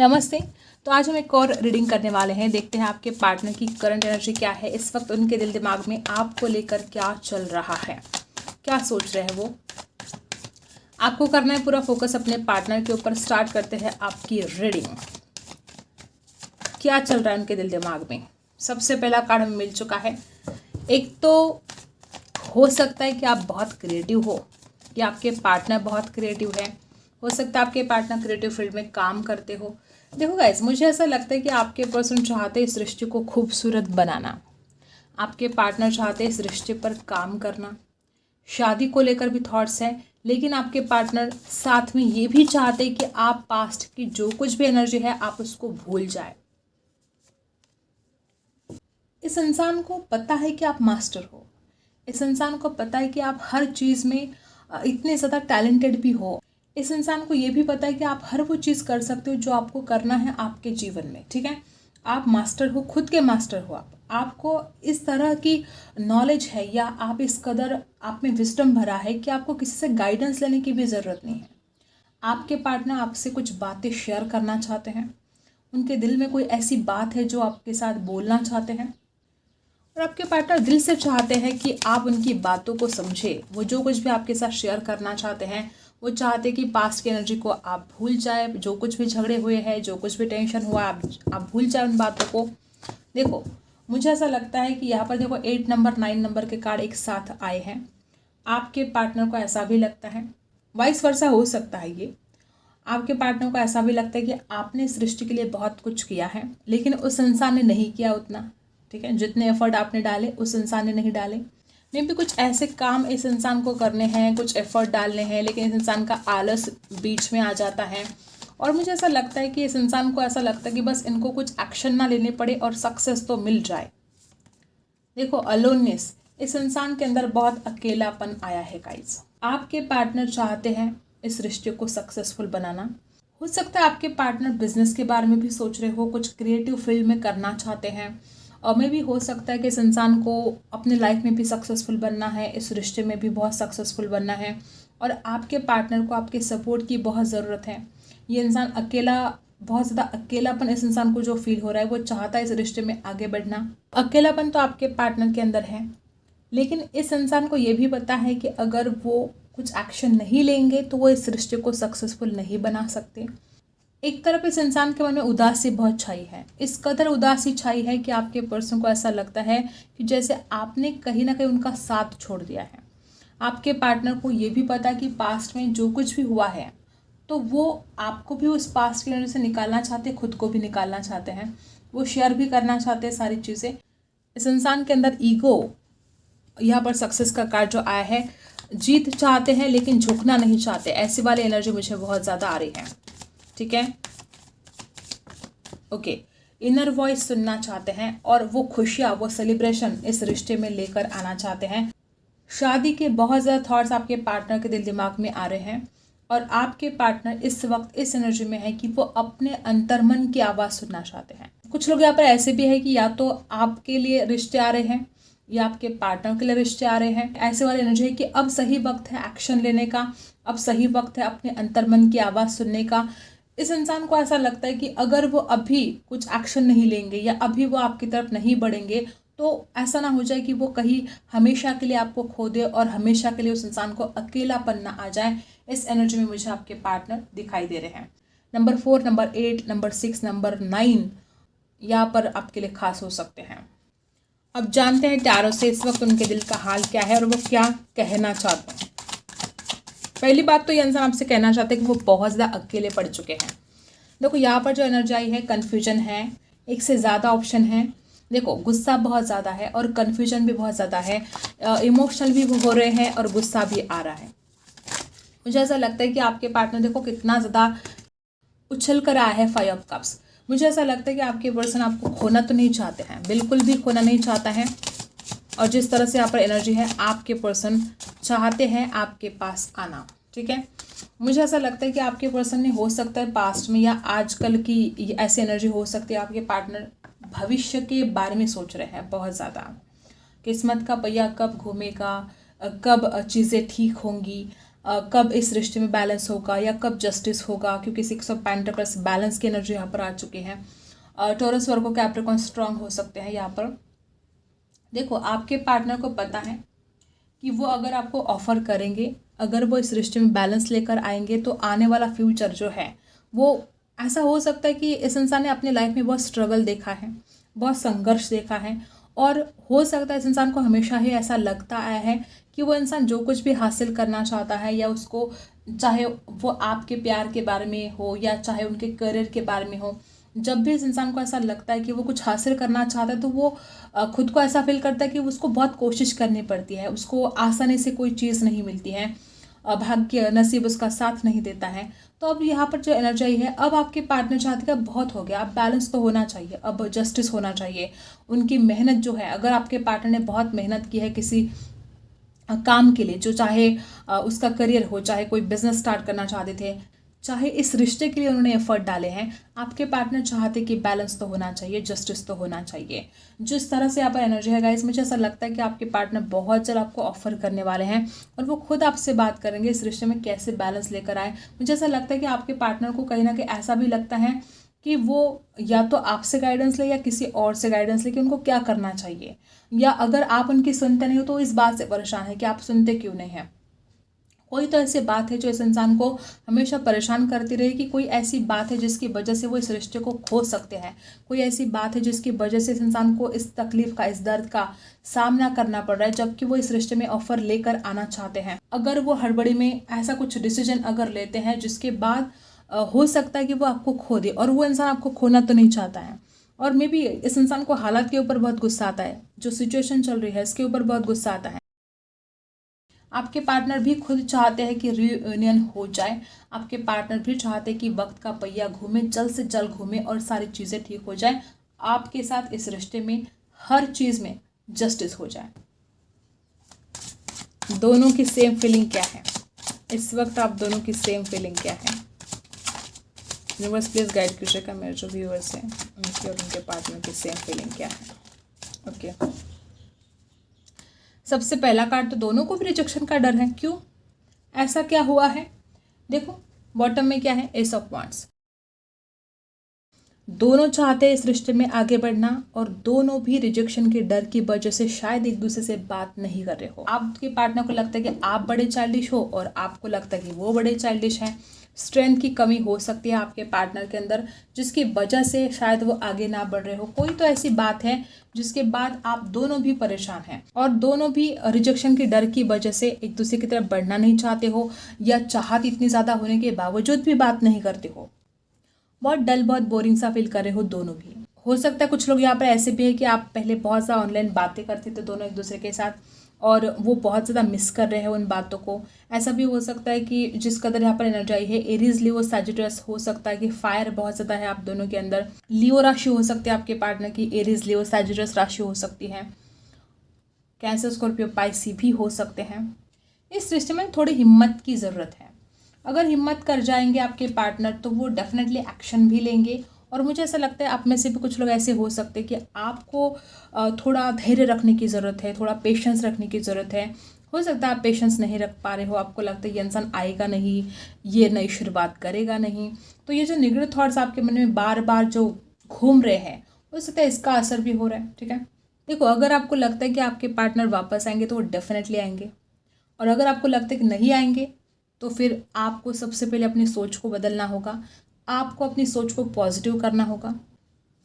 नमस्ते। तो आज हम एक और रीडिंग करने वाले हैं। देखते हैं आपके पार्टनर की करंट एनर्जी क्या है, इस वक्त उनके दिल दिमाग में आपको लेकर क्या चल रहा है, क्या सोच रहे हैं वो। आपको करना है पूरा फोकस अपने पार्टनर के ऊपर। स्टार्ट करते हैं आपकी रीडिंग। क्या चल रहा है उनके दिल दिमाग में। सबसे पहला कार्ड हमें मिल चुका है। एक तो हो सकता है कि आप बहुत क्रिएटिव हो या आपके पार्टनर बहुत क्रिएटिव है। हो सकता है आपके पार्टनर क्रिएटिव फील्ड में काम करते हो। देखो गाइस, मुझे ऐसा लगता है कि आपके पर्सन चाहते हैं इस रिश्ते को खूबसूरत बनाना। आपके पार्टनर चाहते हैं इस रिश्ते पर काम करना। शादी को लेकर भी थॉट्स है, लेकिन आपके पार्टनर साथ में ये भी चाहते हैं कि आप पास्ट की जो कुछ भी एनर्जी है आप उसको भूल जाए। इस इंसान को पता है कि आप मास्टर हो। इस इंसान को पता है कि आप हर चीज़ में इतने ज़्यादा टैलेंटेड भी हो। इस इंसान को ये भी पता है कि आप हर वो चीज़ कर सकते हो जो आपको करना है आपके जीवन में। ठीक है, आप मास्टर हो, खुद के मास्टर हो। आपको इस तरह की नॉलेज है या आप इस कदर आप में विजडम भरा है कि आपको किसी से गाइडेंस लेने की भी ज़रूरत नहीं है। आपके पार्टनर आपसे कुछ बातें शेयर करना चाहते हैं। उनके दिल में कोई ऐसी बात है जो आपके साथ बोलना चाहते हैं, और आपके पार्टनर दिल से चाहते हैं कि आप उनकी बातों को समझे। वो जो कुछ भी आपके साथ शेयर करना चाहते हैं, वो चाहते कि पास्ट की एनर्जी को आप भूल जाए। जो कुछ भी झगड़े हुए हैं, जो कुछ भी टेंशन हुआ, आप भूल जाए उन बातों को। देखो, मुझे ऐसा लगता है कि यहाँ पर देखो 8 नंबर 9 नंबर के कार्ड एक साथ आए हैं। आपके पार्टनर को ऐसा भी लगता है, वाइस वर्सा हो सकता है ये। आपके पार्टनर को ऐसा भी लगता है कि आपने इस रिश्ते के लिए बहुत कुछ किया है, लेकिन उस इंसान ने नहीं किया उतना। ठीक है, जितने एफर्ट आपने डाले उस इंसान ने नहीं डाले। मे भी कुछ ऐसे काम इस इंसान को करने हैं, कुछ एफर्ट डालने हैं, लेकिन इस इंसान का आलस बीच में आ जाता है। और मुझे ऐसा लगता है कि इस इंसान को ऐसा लगता है कि बस इनको कुछ एक्शन ना लेने पड़े और सक्सेस तो मिल जाए। देखो, अलोननेस, इस इंसान के अंदर बहुत अकेलापन आया है गाइस। आपके पार्टनर चाहते हैं इस रिश्ते को सक्सेसफुल बनाना। हो सकता है आपके पार्टनर बिजनेस के बारे में भी सोच रहे हो, कुछ क्रिएटिव फील्ड में करना चाहते हैं। और में भी हो सकता है कि इस इंसान को अपने लाइफ में भी सक्सेसफुल बनना है, इस रिश्ते में भी बहुत सक्सेसफुल बनना है, और आपके पार्टनर को आपके सपोर्ट की बहुत ज़रूरत है। ये इंसान अकेला, बहुत ज़्यादा अकेलापन इस इंसान को जो फील हो रहा है, वो चाहता है इस रिश्ते में आगे बढ़ना। अकेलापन तो आपके पार्टनर के अंदर है, लेकिन इस इंसान को ये भी पता है कि अगर वो कुछ एक्शन नहीं लेंगे तो वो इस रिश्ते को सक्सेसफुल नहीं बना सकते। एक तरफ इस इंसान के मन में उदासी बहुत छाई है। इस कदर उदासी छाई है कि आपके पर्सन को ऐसा लगता है कि जैसे आपने कहीं ना कहीं उनका साथ छोड़ दिया है। आपके पार्टनर को ये भी पता कि पास्ट में जो कुछ भी हुआ है, तो वो आपको भी उस पास्ट की एनर्जी से निकालना चाहते हैं, खुद को भी निकालना चाहते हैं। वो शेयर भी करना चाहते हैं सारी चीज़ें। इस इंसान के अंदर ईगो, यहाँ पर सक्सेस का कार्ड जो आया है, जीत चाहते हैं लेकिन झुकना नहीं चाहते। ऐसी वाली एनर्जी मुझे बहुत ज़्यादा आ रही है। ठीक है, ओके। इनर वॉइस सुनना चाहते हैं और वो खुशियाँ, वो सेलिब्रेशन इस रिश्ते में लेकर आना चाहते हैं। शादी के बहुत ज़्यादा थॉट्स आपके पार्टनर के दिल दिमाग में आ रहे हैं, और आपके पार्टनर इस वक्त इस एनर्जी में है कि वो अपने अंतर्मन की आवाज़ सुनना चाहते हैं। कुछ लोग यहाँ पर ऐसे भी है कि या तो आपके लिए रिश्ते आ रहे हैं या आपके पार्टनर के लिए रिश्ते आ रहे हैं। ऐसे वाली एनर्जी है कि अब सही वक्त है एक्शन लेने का, अब सही वक्त है अपने अंतर्मन की आवाज़ सुनने का। इस इंसान को ऐसा लगता है कि अगर वो अभी कुछ एक्शन नहीं लेंगे या अभी वो आपकी तरफ नहीं बढ़ेंगे, तो ऐसा ना हो जाए कि वो कहीं हमेशा के लिए आपको खो दे और हमेशा के लिए उस इंसान को अकेलापन ना आ जाए। इस एनर्जी में मुझे आपके पार्टनर दिखाई दे रहे हैं। नंबर 4, नंबर 8, नंबर 6, नंबर 9 यहाँ पर आपके लिए खास हो सकते हैं। अब जानते हैं टैरो से इस वक्त उनके दिल का हाल क्या है और वो क्या कहना चाहते हैं। पहली बात तो ये इंसान आपसे कहना चाहते हैं कि वो बहुत ज़्यादा अकेले पड़ चुके हैं। देखो, यहाँ पर जो एनर्जी आई है, कन्फ्यूजन है, एक से ज़्यादा ऑप्शन है। देखो, गुस्सा बहुत ज़्यादा है और कन्फ्यूजन भी बहुत ज़्यादा है। इमोशनल भी हो रहे हैं और गुस्सा भी आ रहा है। मुझे ऐसा लगता है कि आपके पार्टनर देखो कितना ज़्यादा उछल कर आया है 5 ऑफ कप्स। मुझे ऐसा लगता है कि आपके पर्सन आपको खोना तो नहीं चाहते हैं, बिल्कुल भी खोना नहीं चाहता है। और जिस तरह से यहाँ पर एनर्जी है, आपके पर्सन चाहते हैं आपके पास आना। ठीक है, मुझे ऐसा लगता है कि आपके पर्सन ने, हो सकता है पास्ट में या आजकल की ऐसी एनर्जी हो सकती है, आपके पार्टनर भविष्य के बारे में सोच रहे हैं बहुत ज़्यादा। किस्मत का पहिया कब घूमेगा, कब चीज़ें ठीक होंगी। कब इस रिश्ते में बैलेंस होगा या कब जस्टिस होगा, क्योंकि 6 ऑफ पेंटिकल्स बैलेंस की एनर्जी यहाँ पर आ चुकी है। टॉरस, वर्गो, कैप्रिकॉर्न स्ट्रांग हो सकते हैं यहाँ पर। देखो, आपके पार्टनर को पता है कि वो अगर आपको ऑफर करेंगे, अगर वो इस रिश्ते में बैलेंस लेकर आएंगे तो आने वाला फ्यूचर जो है वो ऐसा हो सकता है कि इस इंसान ने अपनी लाइफ में बहुत स्ट्रगल देखा है, बहुत संघर्ष देखा है, और हो सकता है इस इंसान को हमेशा ही ऐसा लगता आया है कि वो इंसान जो कुछ भी हासिल करना चाहता है, या उसको चाहे वो आपके प्यार के बारे में हो या चाहे उनके करियर के बारे में हो, जब भी इस इंसान को ऐसा लगता है कि वो कुछ हासिल करना चाहता है तो वो खुद को ऐसा फील करता है कि उसको बहुत कोशिश करनी पड़ती है, उसको आसानी से कोई चीज़ नहीं मिलती है, भाग्य नसीब उसका साथ नहीं देता है। तो अब यहाँ पर जो एनर्जी है, अब आपके पार्टनर चाहते कि अब बहुत हो गया, अब बैलेंस तो होना चाहिए, अब जस्टिस होना चाहिए। उनकी मेहनत जो है, अगर आपके पार्टनर ने बहुत मेहनत की है किसी काम के लिए, जो चाहे उसका करियर हो, चाहे कोई बिजनेस स्टार्ट करना चाहते थे, चाहे इस रिश्ते के लिए उन्होंने एफर्ट डाले हैं, आपके पार्टनर चाहते कि बैलेंस तो होना चाहिए, जस्टिस तो होना चाहिए। जिस तरह से यहाँ पर एनर्जी है गाइस, मुझे ऐसा लगता है कि आपके पार्टनर बहुत जल्द आपको ऑफर करने वाले हैं और वो खुद आपसे बात करेंगे इस रिश्ते में कैसे बैलेंस लेकर आए। मुझे ऐसा लगता है कि आपके पार्टनर को कहीं ना कहीं ऐसा भी लगता है कि वो या तो आपसे गाइडेंस ले या किसी और से गाइडेंस ले कि उनको क्या करना चाहिए, या अगर आप उनकी सुनते नहीं हो तो इस बात से परेशान है कि आप सुनते क्यों नहीं हैं। कोई तो ऐसी बात है जो इस इंसान को हमेशा परेशान करती रही, कि कोई ऐसी बात है जिसकी वजह से वो इस रिश्ते को खो सकते हैं, कोई ऐसी बात है जिसकी वजह से इस इंसान को इस तकलीफ का, इस दर्द का सामना करना पड़ रहा है, जबकि वो इस रिश्ते में ऑफर लेकर आना चाहते हैं। अगर वो हड़बड़ी में ऐसा कुछ डिसीजन अगर लेते हैं जिसके बाद हो सकता है कि वो आपको खो दे, और वो इंसान आपको खोना तो नहीं चाहता है, और मे बी इस इंसान को हालात के ऊपर बहुत गुस्सा आता है, जो सिचुएशन चल रही है इसके ऊपर बहुत गुस्सा आता है। आपके पार्टनर भी खुद चाहते हैं कि रीयूनियन हो जाए, आपके पार्टनर भी चाहते हैं कि वक्त का पहिया घूमे, जल्द से जल्द घूमे और सारी चीज़ें ठीक हो जाए, आपके साथ इस रिश्ते में हर चीज़ में जस्टिस हो जाए। दोनों की सेम फीलिंग क्या है इस वक्त, आप दोनों की सेम फीलिंग क्या है? यूनिवर्स प्लीज गाइड कीजिएगा मेरे जो व्यूअर्स हैं, उनकी और उनके पार्टनर की सेम फीलिंग क्या है। ओके, सबसे पहला कार्ड तो दोनों को भी रिजेक्शन का डर है। क्यों, ऐसा क्या हुआ है? देखो, बॉटम में क्या है, एस ऑफ वांड्स। दोनों चाहते हैं इस रिश्ते में आगे बढ़ना, और दोनों भी रिजेक्शन के डर की वजह से शायद एक दूसरे से बात नहीं कर रहे हो। आपके पार्टनर को लगता है कि आप बड़े चाइल्डिश हो और आपको लगता है कि वो बड़े चाइल्डिश हैं। स्ट्रेंथ की कमी हो सकती है आपके पार्टनर के अंदर, जिसकी वजह से शायद वो आगे ना बढ़ रहे हो। कोई तो ऐसी बात है जिसके बाद आप दोनों भी परेशान हैं, और दोनों भी रिजेक्शन के डर की वजह से एक दूसरे की तरफ बढ़ना नहीं चाहते हो, या चाहत इतनी ज़्यादा होने के बावजूद भी बात नहीं करते हो। बहुत डल, बहुत बोरिंग सा फील कर रहे हो दोनों भी। हो सकता है कुछ लोग यहाँ पर ऐसे भी है कि आप पहले बहुत ज़्यादा ऑनलाइन बातें करते थे दोनों एक दूसरे के साथ, और वो बहुत ज़्यादा मिस कर रहे हैं उन बातों को। ऐसा भी हो सकता है कि जिस कदर यहाँ पर एनर्जी आई है, एरीज, लियो, सैजिटस, हो सकता है कि फायर बहुत ज़्यादा है आप दोनों के अंदर। लियो राशि हो सकती है आपके पार्टनर की, एरीज, लियो, सैजिटस राशि हो सकती है। कैंसर, स्कॉर्पियो, पाइसी भी हो सकते हैं। इस रिश्ते में थोड़ी हिम्मत की ज़रूरत है। अगर हिम्मत कर जाएंगे आपके पार्टनर तो वो डेफिनेटली एक्शन भी लेंगे, और मुझे ऐसा लगता है आप में से भी कुछ लोग ऐसे हो सकते हैं कि आपको थोड़ा धैर्य रखने की ज़रूरत है, थोड़ा पेशेंस रखने की ज़रूरत है। हो सकता है आप पेशेंस नहीं रख पा रहे हो, आपको लगता है ये इंसान आएगा नहीं, ये नई शुरुआत करेगा नहीं। तो ये जो नेगेटिव थॉट्स आपके मन में बार बार जो घूम रहे हैं, हो सकता है इसका असर भी हो रहा है। ठीक है, देखो, अगर आपको लगता है कि आपके पार्टनर वापस आएंगे तो वो डेफिनेटली आएंगे, और अगर आपको लगता है कि नहीं आएंगे तो फिर आपको सबसे पहले अपनी सोच को बदलना होगा, आपको अपनी सोच को पॉजिटिव करना होगा।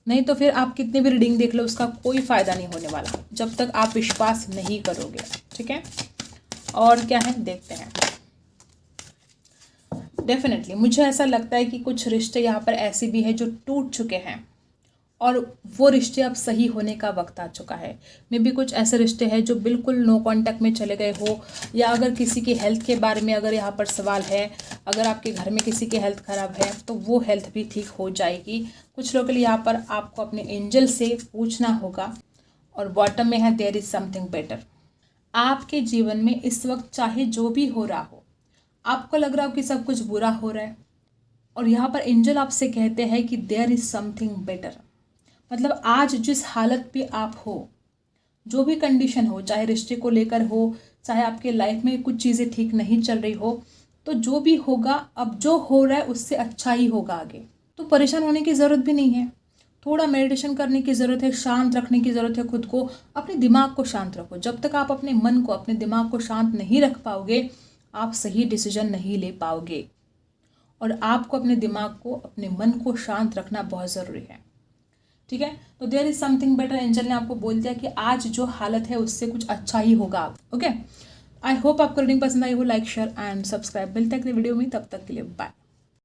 नहीं तो फिर आप कितनी भी रीडिंग देख लो, उसका कोई फ़ायदा नहीं होने वाला जब तक आप विश्वास नहीं करोगे। ठीक है, और क्या है देखते हैं। डेफिनेटली मुझे ऐसा लगता है कि कुछ रिश्ते यहाँ पर ऐसे भी हैं जो टूट चुके हैं, और वो रिश्ते अब सही होने का वक्त आ चुका है। मे बी कुछ ऐसे रिश्ते हैं जो बिल्कुल नो कांटेक्ट में चले गए हो, या अगर किसी की हेल्थ के बारे में अगर यहाँ पर सवाल है, अगर आपके घर में किसी की हेल्थ ख़राब है तो वो हेल्थ भी ठीक हो जाएगी। कुछ लोगों के लिए यहाँ पर आपको अपने एंजल से पूछना होगा। और बॉटम में है देयर इज़ समथिंग बेटर। आपके जीवन में इस वक्त चाहे जो भी हो रहा हो, आपको लग रहा हो कि सब कुछ बुरा हो रहा है, और यहाँ पर एंजल आपसे कहते हैं कि देयर इज़ समथिंग बेटर। मतलब आज जिस हालत पे आप हो, जो भी कंडीशन हो, चाहे रिश्ते को लेकर हो, चाहे आपके लाइफ में कुछ चीज़ें ठीक नहीं चल रही हो, तो जो भी होगा, अब जो हो रहा है उससे अच्छा ही होगा आगे। तो परेशान होने की ज़रूरत भी नहीं है। थोड़ा मेडिटेशन करने की ज़रूरत है, शांत रखने की ज़रूरत है खुद को, अपने दिमाग को शांत रखो। जब तक आप अपने मन को, अपने दिमाग को शांत नहीं रख पाओगे, आप सही डिसीजन नहीं ले पाओगे। और आपको अपने दिमाग को, अपने मन को शांत रखना बहुत ज़रूरी है। ठीक है, तो there is something better. Angel ने आपको बोल दिया कि आज जो हालत है उससे कुछ अच्छा ही होगा। ओके, आई होप आपको रीडिंग पसंद आई हो। Like, share and subscribe. मिलते हैं अगले वीडियो में, तब तक के लिए बाय।